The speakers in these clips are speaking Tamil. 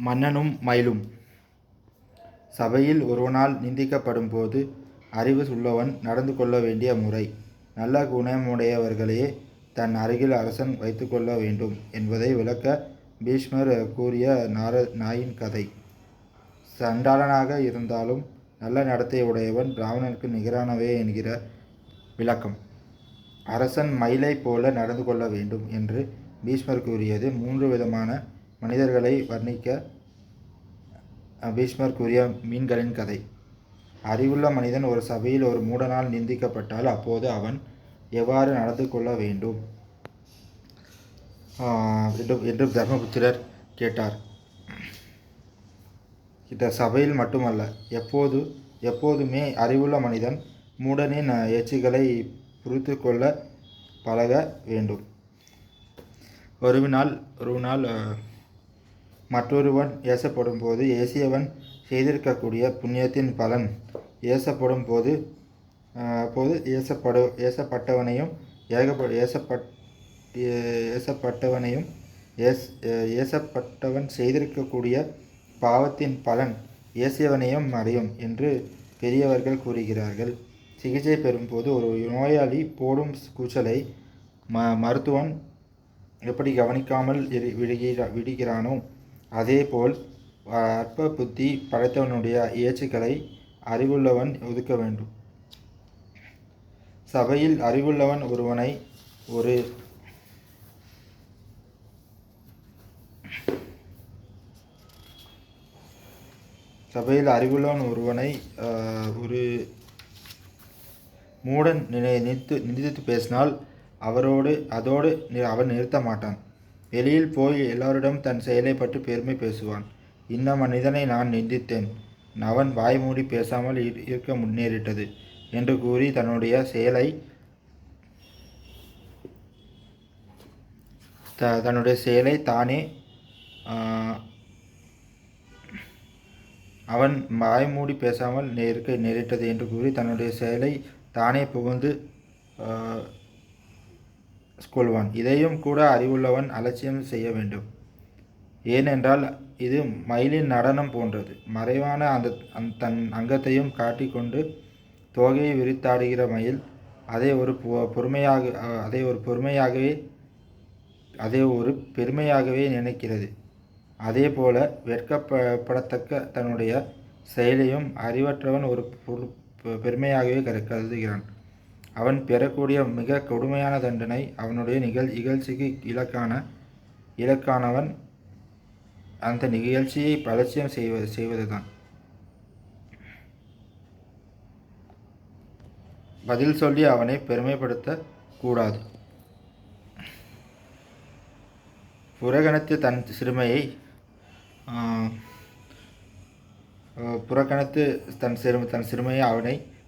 மன்னனும் மயிலும். சபையில் ஒருவனால் நிந்திக்கப்படும் போது அறிவு உள்ளவன் நடந்து கொள்ள வேண்டிய முறை. நல்ல குணமுடையவர்களையே தன் அருகில் அரசன் வைத்துக்கொள்ள வேண்டும் என்பதை விளக்க பீஷ்மர் கூறிய நாயின் கதை. சண்டாளனாக இருந்தாலும் நல்ல நடத்தை உடையவன் ராவணனுக்கு நிகரானவே என்கிற விளக்கம். அரசன் மயிலை போல நடந்து கொள்ள வேண்டும் என்று பீஷ்மர் கூறியது 3 விதமான மனிதர்களை வர்ணிக்க பீஷ்மர் கூறிய மீன்களின் கதை. அறிவுள்ள மனிதன் ஒரு சபையில் ஒரு மூடனால் நிந்திக்கப்பட்டால் அப்போது அவன் எவ்வாறு நடந்து கொள்ள வேண்டும் என்று தர்மபுத்திரர் கேட்டார். இந்த சபையில் மட்டுமல்ல, எப்போதுமே அறிவுள்ள மனிதன் மூடனின் ஏச்சுகளை புரிந்து கொள்ள பழக வேண்டும். ஒரு நாள் மற்றொருவன் ஏசப்படும் போது ஏசியவன் செய்திருக்கக்கூடிய புண்ணியத்தின் பலன் ஏசப்படும் போது ஏசப்பட்டவனையும் ஏசப்பட்டவன் செய்திருக்கக்கூடிய பாவத்தின் பலன் ஏசியவனையும் அடையும் என்று பெரியவர்கள் கூறுகிறார்கள். சிகிச்சை பெறும்போது ஒரு நோயாளி போடும் கூச்சலை மருத்துவன் எப்படி கவனிக்காமல் விடுகிறானோ அதேபோல் அற்ப புத்தி படைத்தவனுடைய ஏச்சுக்களை அறிவுள்ளவன் ஒதுக்க வேண்டும். சபையில் அறிவுள்ளவன் ஒருவனை ஒரு மூடன் நிந்தித்து பேசினால் அதோடு அவன் நிறுத்த மாட்டான். வெளியில் போய் எல்லோரிடம் தன் செயலை பற்றி பெருமை பேசுவான். இந்த மனிதனை நான் நிந்தித்தேன், அவன் வாய் மூடி பேசாமல் இருக்க முன்னேறிட்டது என்று கூறி தன்னுடைய செயலை தானே அவன் வாய் மூடி பேசாமல் இருக்க நேரிட்டது என்று கூறி தன்னுடைய செயலை தானே புகுந்து கொள்வான். இதையும் கூட அறிவுள்ளவன் அலட்சியம் செய்ய வேண்டும். ஏனென்றால் இது மயிலின் நடனம் போன்றது. மறைவான தன் அங்கத்தையும் காட்டிக்கொண்டு தோகையை விரித்தாடுகிற மயில் அதை ஒரு பெருமையாகவே நினைக்கிறது. அதேபோல வெட்கப்படத்தக்க தன்னுடைய செயலையும் அறிவற்றவன் ஒரு பெருமையாகவே கருதுகிறான். அவன் பெறக்கூடிய மிக கொடுமையான தண்டனை அவனுடைய இகழ்ச்சிக்கு இலக்கானவன் அந்த நிகழ்ச்சியை அலட்சியம் செய்வதுதான். பதில் சொல்லி அவனை பெருமைப்படுத்த கூடாது. புறக்கணித்து தன் சிறுமையை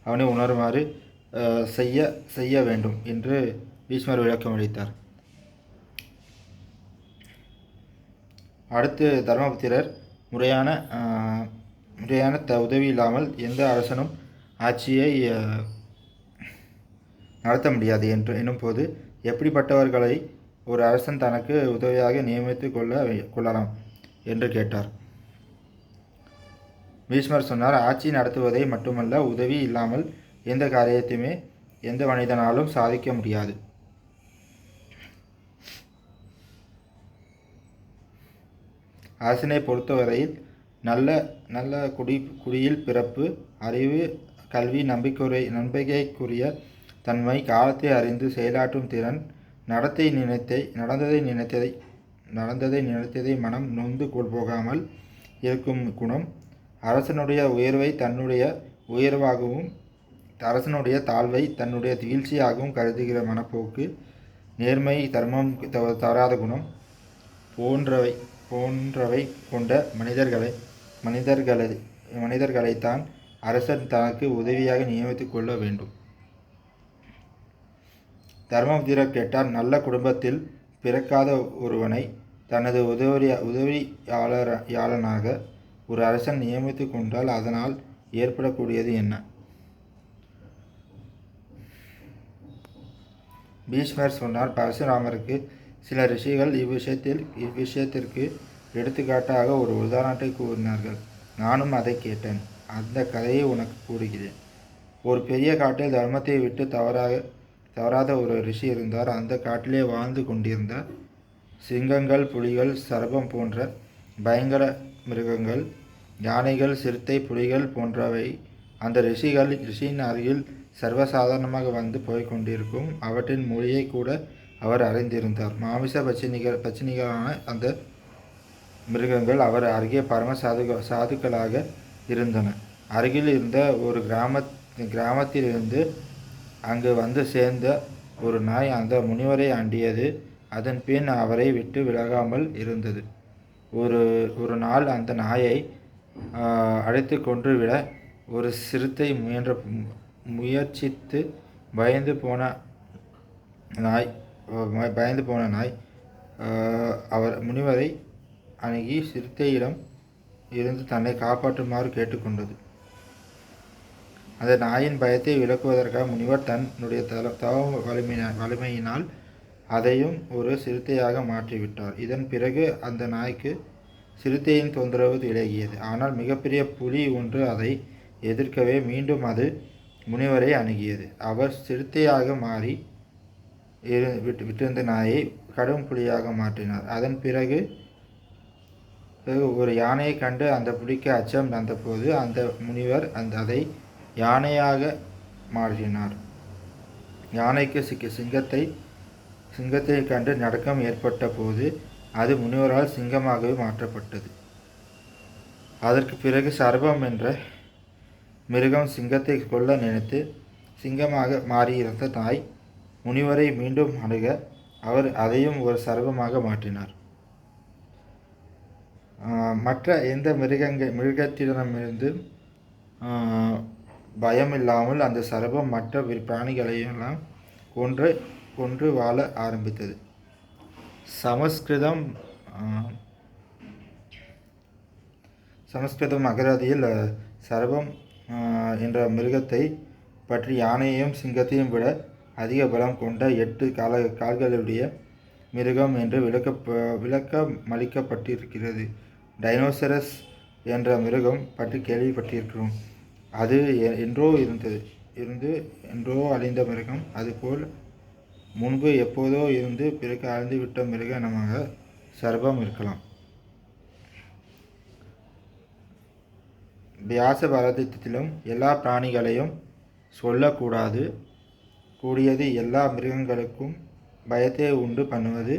அவனை உணருமாறு செய்ய வேண்டும் என்று பீஷ்மர் விளக்கம் அளித்தார். அடுத்து தர்மபுத்திரர் முறையான உதவி இல்லாமல் எந்த அரசனும் ஆட்சியை நடத்த முடியாது என்னும் போது எப்படிப்பட்டவர்களை ஒரு அரசன் தனக்கு உதவியாக நியமித்து கொள்ளலாம் என்று கேட்டார். பீஷ்மர் சொன்னார், ஆட்சி நடத்துவதை மட்டுமல்ல, உதவி இல்லாமல் எந்த காரியத்தையுமே எந்த மனிதனாலும் சாதிக்க முடியாது. அரசனை பொறுத்தவரையில் நல்ல குடியில் பிறப்பு, அறிவு, கல்வி, நம்பிக்கைக்குரிய தன்மை, காலத்தை அறிந்து செயலாற்றும் திறன், நடந்ததை நினைத்ததை மனம் நொந்து போகாமல் இருக்கும் குணம், அரசனுடைய உயர்வை தன்னுடைய உயர்வாகவும் அரசனுடைய தாழ்வை தன்னுடைய வீழ்ச்சியாகவும் கருதுகிற மனப்போக்கு, நேர்மை, தர்மம் தவறாத குணம் போன்றவை கொண்ட மனிதர்களைத்தான் அரசன் தனக்கு உதவியாக நியமித்துக் கொள்ள வேண்டும். தர்மபுத்திரர் கேட்டார், நல்ல குடும்பத்தில் பிறக்காத ஒருவனை தனது உதவியாளனாக ஒரு அரசன் நியமித்து கொண்டால் அதனால் ஏற்படக்கூடியது என்ன? பீஷ்மர் சொன்னார், பரசுராமருக்கு சில ரிஷிகள் இவ்விஷயத்திற்கு எடுத்துக்காட்டாக ஒரு உதாரணத்தை கூறினார்கள். நானும் அதை கேட்டேன். அந்த கதையை உனக்கு கூறுகிறேன். ஒரு பெரிய காட்டில் தர்மத்தை விட்டு தவறாத ஒரு ரிஷி இருந்தார். அந்த காட்டிலே வாழ்ந்து கொண்டிருந்த சிங்கங்கள், புலிகள், சர்ப்பம் போன்ற பயங்கர மிருகங்கள், யானைகள், சிறுத்தை, புலிகள் போன்றவை அந்த ரிஷியின் அருகில் சர்வசாதாரணமாக வந்து போய்கொண்டிருக்கும். அவற்றின் மொழியை கூட அவர் அறிந்திருந்தார். மாமிச பச்சினிகளான அந்த மிருகங்கள் அவர் அருகே பரம சாதுக்களாக இருந்தன. அருகில் இருந்த ஒரு கிராமத்திலிருந்து அங்கு வந்து சேர்ந்த ஒரு நாய் அந்த முனிவரை அண்டியது. அதன் பின் அவரை விட்டு விலகாமல் இருந்தது. ஒரு நாள் அந்த நாயை அழைத்து கொன்றுவிட ஒரு சிறுத்தை முயற்சித்து பயந்து போன நாய் அவர் முனிவரை அணுகி சிறுத்தையிடம் இருந்து தன்னை காப்பாற்றுமாறு கேட்டுக்கொண்டது. அந்த நாயின் பயத்தை விலக்குவதற்காக முனிவர் தன்னுடைய தவ வலிமையினால் அதையும் ஒரு சிறுத்தையாக மாற்றிவிட்டார். இதன் பிறகு அந்த நாய்க்கு சிறுத்தையின் தொந்தரவு விலகியது. ஆனால் மிகப்பெரிய புலி ஒன்று அதை எதிர்க்கவே மீண்டும் அது முனிவரை அணுகியது. அவர் சிறுத்தையாக மாறி விட்டிருந்த நாயை கடும் புலியாக மாற்றினார். அதன் பிறகு ஒரு யானையை கண்டு அந்த புலிக்கு அச்சம் வந்தபோது அந்த முனிவர் அதை யானையாக மாற்றினார். யானைக்கு சிங்கத்தை கண்டு நடுக்கம் ஏற்பட்ட போது அது முனிவரால் சிங்கமாகவே மாற்றப்பட்டது. அதற்கு பிறகு சர்ப்பம் என்ற மிருகம் சிங்கத்தை கொல்ல நினைத்து சிங்கமாக மாறியிருந்த நாய் முனிவரை மீண்டும் அணுக அவர் அதையும் ஒரு சர்ப்பமாக மாற்றினார். மற்ற எந்த மிருகத்திடமிருந்து பயமில்லாமல் அந்த சர்ப்பம் மற்ற பிராணிகளையெல்லாம் கொன்று வாழ ஆரம்பித்தது. சமஸ்கிருதம் அகராதியில் சர்ப்பம் என்ற மிருகத்தை பற்றி யானையையும் சிங்கத்தையும் விட அதிக பலம் கொண்ட 8 கால்களுடைய மிருகம் என்று விளக்கமளிக்கப்பட்டிருக்கிறது. டைனோசரஸ் என்ற மிருகம் பற்றி கேள்விப்பட்டிருக்கிறோம். அது என்றோ என்றோ அழிந்த மிருகம். அதுபோல் முன்பு எப்போதோ இருந்து பிறகு அழிந்துவிட்ட மிருக இனமாக சர்ப்பம் இருக்கலாம். வியாச பாரதத்திலும் எல்லா பிராணிகளையும் சொல்லக்கூடாது, கூடியது எல்லா மிருகங்களுக்கும் பயத்தை உண்டு பண்ணுவது,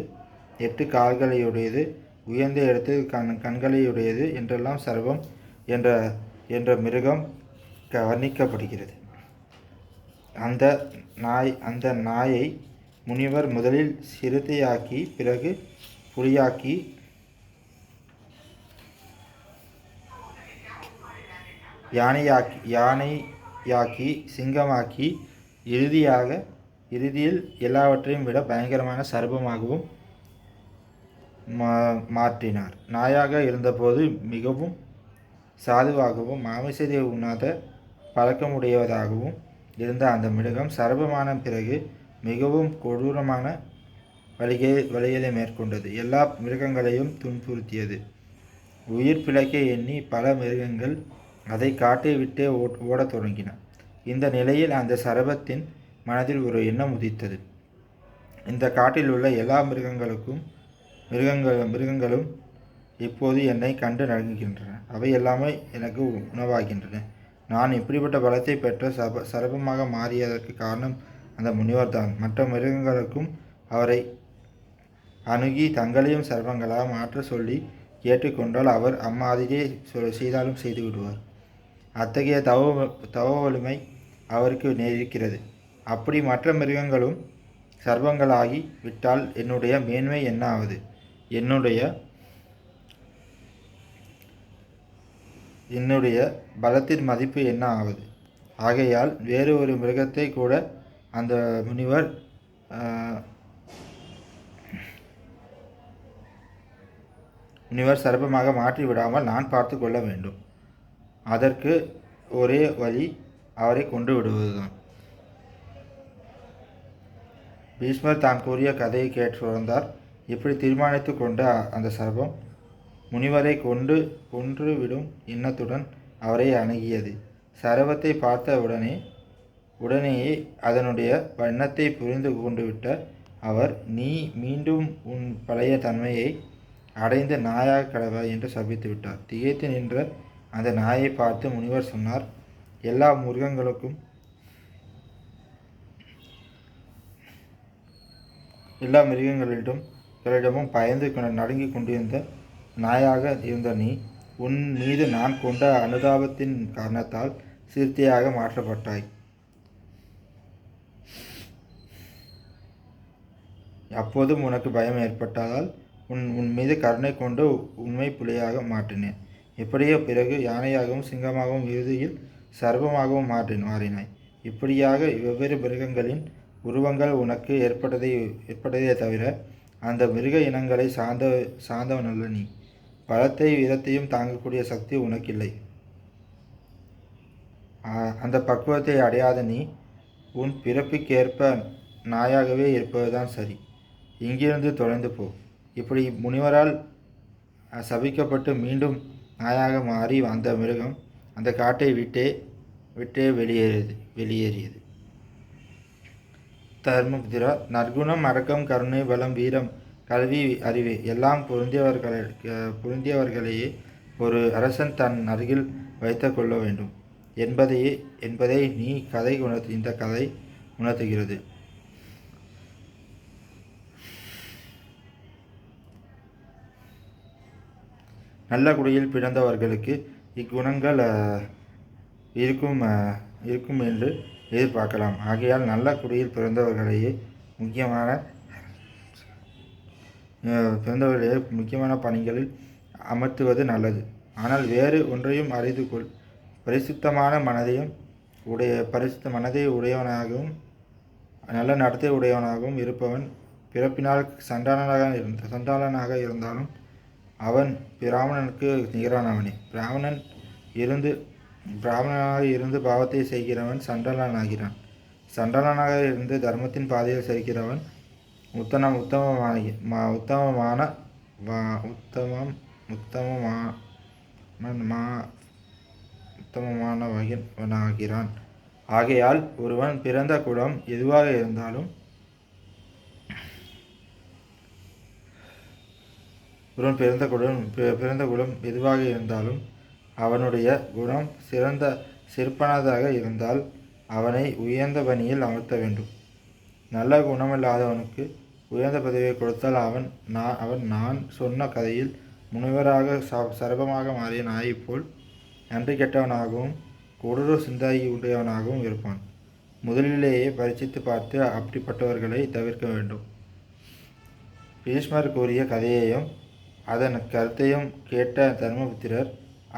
8 கால்களையுடையது, உயர்ந்த இடத்தில் கண்களையுடையது என்றெல்லாம் சர்ப்பம் என்ற மிருகம் வர்ணிக்கப்படுகிறது. அந்த நாயை முனிவர் முதலில் சிறுத்தையாக்கி பிறகு புலியாக்கி யானையாக்கி சிங்கமாக்கி இறுதியில் எல்லாவற்றையும் விட பயங்கரமான சர்ப்பமாகவும் மாற்றினார். நாயாக இருந்தபோது மிகவும் சாதுவாகவும் மாமிசத்தை உண்ணாத பழக்கமுடையதாகவும் இருந்த அந்த மிருகம் சர்ப்பமான பிறகு மிகவும் கொடூரமான வழிகளை மேற்கொண்டது. எல்லா மிருகங்களையும் துன்புறுத்தியது. உயிர் பிழைக்க எண்ணி பல மிருகங்கள் அதை காட்டை விட்டே ஓடத் தொடங்கின. இந்த நிலையில் அந்த சர்ப்பத்தின் மனதில் ஒரு எண்ணம் உதித்தது. இந்த காட்டில் உள்ள எல்லா மிருகங்களும் இப்போது என்னை கண்டு நடுங்குகின்றன. அவை எல்லாமே எனக்கு உணவாகின்றன. நான் இப்படிப்பட்ட பலத்தை பெற்ற சர்ப்பமாக மாறியதற்கு காரணம் அந்த முனிவர்தான். மற்ற மிருகங்களுக்கும் அவரை அணுகி தங்களையும் சர்ப்பங்களாக மாற்ற சொல்லி கேட்டுக்கொண்டால் அவர் அம்மாதிரியே செய்தாலும் செய்து விடுவார். அத்தகைய தவ வலிமை அவருக்கு இருக்கிறது. அப்படி மற்ற மிருகங்களும் சர்ப்பங்களாகி விட்டால் என்னுடைய மேன்மை என்ன ஆவது? என்னுடைய பலத்தின் மதிப்பு என்ன ஆவது? ஆகையால் வேறு ஒரு மிருகத்தை கூட அந்த முனிவர் சர்ப்பமாக மாற்றி விடாமல் நான் பார்த்து கொள்ள வேண்டும். அதற்கு ஒரே வழி அவரை கொன்று விடுவதுதான். பீஷ்மர் தான் கூறிய கதையை கேட்டு வந்தார். இப்படி தீர்மானித்து கொண்ட அந்த சர்ப்பம் முனிவரை கொன்றுவிடும் எண்ணத்துடன் அவரை அணுகியது. சர்வத்தை பார்த்த உடனேயே அதனுடைய வண்ணத்தை புரிந்து கொண்டுவிட்ட அவர், நீ மீண்டும் உன் பழைய தன்மையை அடைந்து நாயாக கடவாய் என்று சபித்து விட்டார். திகைத்து நின்ற அந்த நாயை பார்த்து முனிவர் சொன்னார், எல்லா மிருகங்களிடமும் பயந்து நடுங்கிக் கொண்டிருந்த நாயாக இருந்த நீ, உன் மீது நான் கொண்ட அனுதாபத்தின் காரணத்தால் சிறுத்தையாக மாற்றப்பட்டாய். அப்போதும் உனக்கு பயம் ஏற்பட்டதால் உன் மீது கருணை கொண்டு உண்மை புலியாக மாற்றினேன். எப்படியோ பிறகு யானையாகவும் சிங்கமாகவும் இறுதியில் சர்வமாகவும் மாறினாய். இப்படியாக வெவ்வேறு மிருகங்களின் உருவங்கள் உனக்கு ஏற்பட்டதே தவிர அந்த மிருக இனங்களை சார்ந்தவன் அல்ல நீ. பலத்தை வீரத்தையும் தாங்கக்கூடிய சக்தி உனக்கில்லை. அந்த பக்குவத்தை அடையாத நீ உன் பிறப்புக்கேற்ப நாயாகவே இருப்பதுதான் சரி. இங்கிருந்து தொலைந்து போ. இப்படி முனிவரால் சபிக்கப்பட்டு மீண்டும் நாயாக மாறி அந்த மிருகம் அந்த காட்டை விட்டே வெளியேறியது. தர்மபுத்திரா, நற்குணம், அடக்கம், கருணை, பலம், வீரம், கல்வி, அறிவு எல்லாம் பொருந்தியவர்களையே ஒரு அரசன் தன் அருகில் வைத்து கொள்ள வேண்டும் என்பதை இந்த கதை உணர்த்துகிறது. நல்ல குடியில் பிறந்தவர்களுக்கு இக்குணங்கள் இருக்கும் என்று எதிர்பார்க்கலாம். ஆகையால் நல்ல குடியில் பிறந்தவர்களையே முக்கியமான பணிகளில் அமர்த்துவது நல்லது. ஆனால் வேறு ஒன்றையும் அறிந்து கொள். பரிசுத்த மனதை உடையவனாகவும் நல்ல நடத்தை உடையவனாகவும் இருப்பவன் பிறப்பினால் சண்டாளனாக இருந்தாலும் அவன் பிராமணனுக்கு நிகரானவனே. பிராமணனாக இருந்து பாவத்தை செய்கிறவன் சண்டாளனாகிறான். சண்டாளனாக இருந்து தர்மத்தின் பாதையில் செல்கிறவன் உத்தமமானவனாகிறான். ஆகையால் ஒருவன் பிறந்த குலம் எதுவாக இருந்தாலும் அவனுடைய குணம் சிறப்பானதாக இருந்தால் அவனை உயர்ந்த பணியில் அமர்த்த வேண்டும். நல்ல குணமில்லாதவனுக்கு உயர்ந்த பதவியை கொடுத்தால் அவன் நான் சொன்ன கதையில் முனிவராக சர்வமாக மாறிய நாயை போல் நன்றி கெட்டவனாகவும் கொடூர சிந்தாகி உடையவனாகவும் இருப்பான். முதலிலேயே பரீட்சித்து பார்த்து அப்படிப்பட்டவர்களை தவிர்க்க வேண்டும். பீஷ்மர் கூறிய கதையையும் அதன் கருத்தையும் கேட்ட தர்மபுத்திரர்,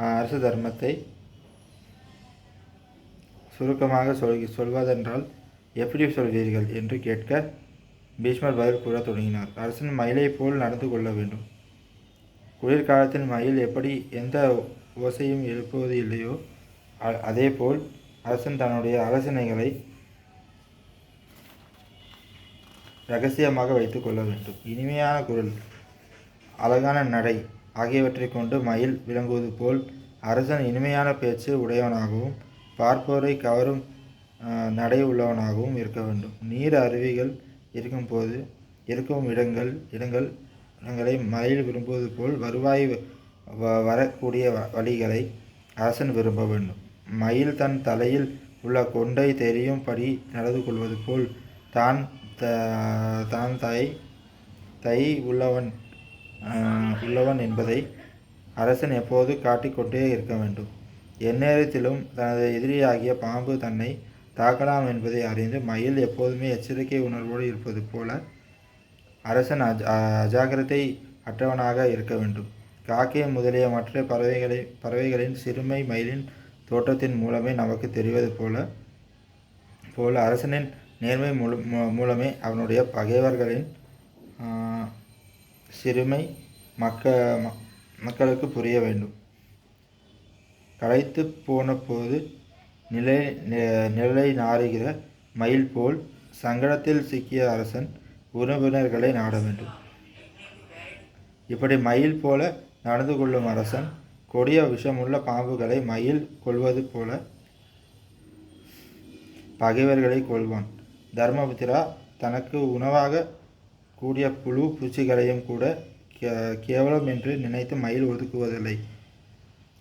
அரசு தர்மத்தை சுருக்கமாக சொல்வதென்றால் எப்படி சொல்வீர்கள் என்று கேட்க பீஷ்மர் பதில் கூற தொடங்கினார். அரசன் மயிலை போல் நடந்து கொள்ள வேண்டும். குளிர்காலத்தில் மயில் எப்படி எந்த ஓசையும் எழுப்புவது இல்லையோ அதேபோல் அரசன் தன்னுடைய ஆலோசனைகளை இரகசியமாக வைத்து கொள்ள வேண்டும். இனிமையான குரல், அழகான நடை ஆகியவற்றை கொண்டு மயில் விளங்குவது போல் அரசன் இனிமையான பேச்சு உடையவனாகவும் பார்ப்போரை கவரும் நடை உள்ளவனாகவும் இருக்க வேண்டும். நீர் அருவிகள் இருக்கும் இடங்களை மயில் விரும்புவது போல் வருவாய் வரக்கூடிய வழிகளை அரசன் விரும்ப வேண்டும். மயில் தன் தலையில் உள்ள கொண்டை தெரியும்படி நடந்து கொள்வது போல் தான் தை உள்ளவன் என்பதை அரசன் எப்போது காட்டிக்கொண்டே இருக்க வேண்டும். எந்நேரத்திலும் தனது எதிரியாகிய பாம்பு தன்னை தாக்கலாம் என்பதை அறிந்து மயில் எப்போதுமே எச்சரிக்கை உணர்வோடு இருப்பது போல அரசன் அஜாக்கிரதை அற்றவனாக இருக்க வேண்டும். காக்கை முதலிய மற்ற பறவைகளின் சிறுமை மயிலின் தோற்றத்தின் மூலமே நமக்கு தெரிவது போல அரசனின் நேர்மை மூலமே அவனுடைய பகைவர்களின் சிறுமை மக்களுக்கு புரிய வேண்டும். களைத்து போன போது நிழலை நாறுகிற மயில் போல் சங்கடத்தில் சிக்கிய அரசன் உறவினர்களை நாட வேண்டும். இப்படி மயில் போல நடந்து கொள்ளும் அரசன் கொடிய விஷமுள்ள பாம்புகளை மயில் கொள்வது போல பகைவர்களை கொள்வான். தர்மபுத்திரா, தனக்கு உணவாக கூடிய புழு பூச்சிகளையும் கூட கேவலம் என்று நினைத்து மயில் ஒதுக்குவதில்லை.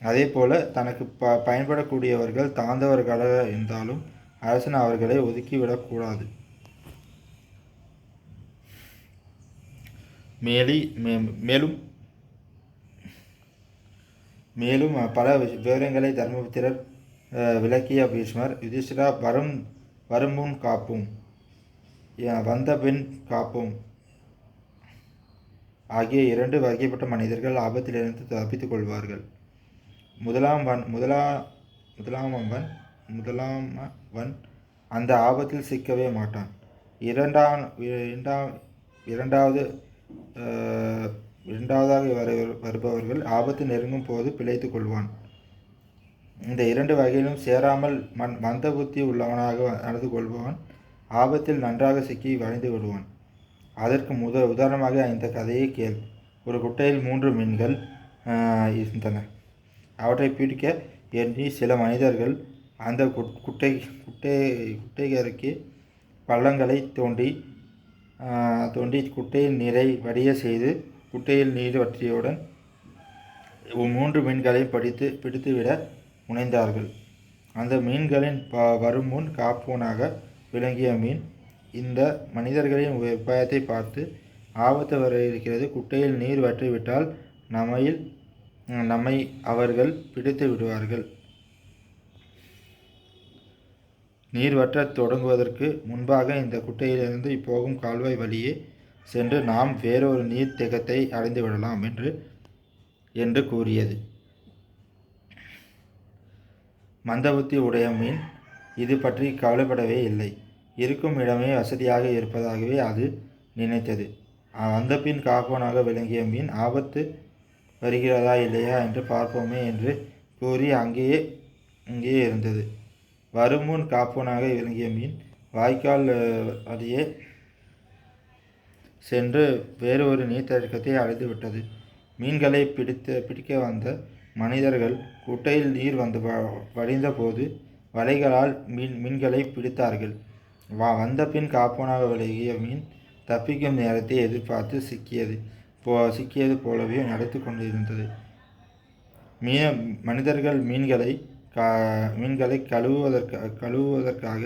அதே போல தனக்கு பயன்படக்கூடியவர்கள் தாழ்ந்தவர்களாக இருந்தாலும் அரசன் அவர்களை ஒதுக்கிவிடக்கூடாது. மேலும் பல விவரங்களை தர்மபுத்திரர் விளக்கிய பீஷ்மர், யுதிஷ்டிரா, வருமுன் காப்போம், வந்த பின் காப்போம் ஆகிய 2 வகைப்பட்ட மனிதர்கள் ஆபத்திலிருந்து தப்பித்துக் கொள்வார்கள். முதலாமவன் அந்த ஆபத்தில் சிக்கவே மாட்டான். இரண்டாவதாக வருபவர்கள் ஆபத்து நெருங்கும் போது பிழைத்துக் கொள்வான். இந்த 2 வகையிலும் சேராமல் மந்த புத்தி உள்ளவனாக நடந்து கொள்பவன் ஆபத்தில் நன்றாக சிக்கி வளைந்து விடுவான். அதற்கு உதாரணமாக இந்த கதையை கேள். ஒரு குட்டையில் 3 மீன்கள் இருந்தன. அவற்றை பிடிக்க எண்ணி சில மனிதர்கள் அந்த குட்டைக்கு பள்ளங்களை தோண்டி குட்டையில் நீரை வடிய செய்து குட்டையில் நீர் வற்றியவுடன் 3 மீன்களையும் பிடித்துவிட முனைந்தார்கள். அந்த மீன்களின் வரும் முன் காப்போனாக விளங்கிய மீன் இந்த மனிதர்களின் உபாயத்தை பார்த்து, ஆபத்து வர இருக்கிறது, குட்டையில் நீர் வற்றிவிட்டால் நம்மை அவர்கள் பிடித்து விடுவார்கள். நீர் வற்றத் தொடங்குவதற்கு முன்பாக இந்த குட்டையிலிருந்து போகும் கால்வாய் வழியே சென்று நாம் வேறொரு நீர் தேக்கத்தை அடைந்து விடலாம் என்று கூறியது. மந்தபுத்தி உடைய மீன் இது பற்றி கவலைப்படவே இல்லை. இருக்கும் இடமே வசதியாக இருப்பதாகவே அது நினைத்தது. அந்த பின் காப்போனாக விளங்கிய மீன் ஆபத்து வருகிறதா இல்லையா என்று பார்ப்போமே என்று கூறி அங்கேயே இருந்தது. வருமுன் காப்போனாக விளங்கிய மீன் வாய்க்கால் வழியே சென்று வேறு ஒரு நீர்த்தேக்கத்தை அடைந்து விட்டது. மீன்களை பிடிக்க வந்த மனிதர்கள் குட்டையில் நீர் வந்து வடிந்த போது வலைகளால் மீன்களை பிடித்தார்கள். வந்த பின் காப்போனாக விலகிய மீன் தப்பிக்கும் நேரத்தை எதிர்பார்த்து சிக்கியது போலவே நடத்து கொண்டிருந்தது. மனிதர்கள் மீன்களை கழுவுவதற்காக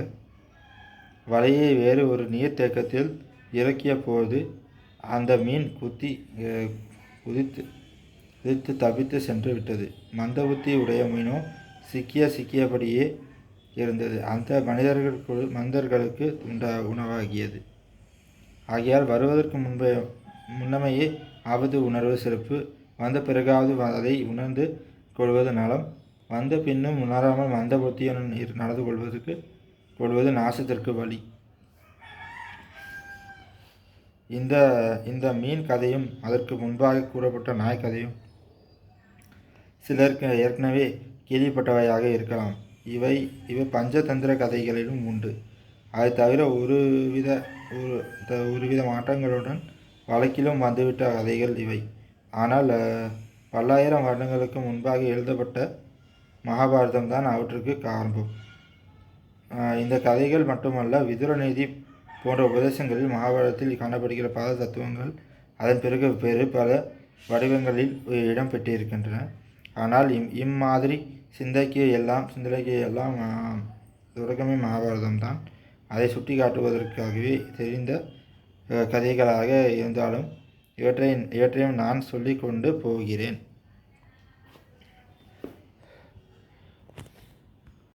வலையை வேறு ஒரு நீர்த்தேக்கத்தில் இறக்கிய போது அந்த மீன் குதித்து தப்பித்து சென்று விட்டது. மந்தபுத்தி உடைய மீனோ சிக்கியபடியே இருந்தது. அந்த மனிதர்களுக்கு உணவாகியது. ஆகையால் வருவதற்கு முன்னமையே ஆபத்து உணர்வு சிறப்பு, வந்த பிறகாவது அதை உணர்ந்து கொள்வது நலம். வந்த பின்னும் உணராமல் மந்த புத்தியுடன் நடந்து கொள்வது நாசத்திற்கு வழி. இந்த மீன் கதையும் அதற்கு முன்பாக கூறப்பட்ட நாய் கதையும் சிலருக்கு ஏற்கனவே கேள்விப்பட்டவையாக இருக்கலாம். இவை பஞ்சதந்திர கதைகளிலும் உண்டு. அதை தவிர ஒருவித மாற்றங்களுடன் வழக்கிலும் வந்துவிட்ட கதைகள் இவை. ஆனால் பல்லாயிரம் வருடங்களுக்கு முன்பாக எழுதப்பட்ட மகாபாரதம் தான் அவற்றுக்கு ஆரம்பம். இந்த கதைகள் மட்டுமல்ல, விதுர நீதி போன்ற உபதேசங்களில் மகாபாரதத்தில் காணப்படுகிற பல தத்துவங்கள் அதன் பிறகு வேறு பல வடிவங்களில் இடம் பெற்றிருக்கின்றன. ஆனால் இம்மாதிரி சிந்தனைக்கு எல்லாம் தொடக்கமே மகாபாரதம் தான். அதை சுட்டி காட்டுவதற்காகவே தெரிந்த கதைகளாக இருந்தாலும் இவற்றையும் நான் சொல்லிக் கொண்டு போகிறேன்.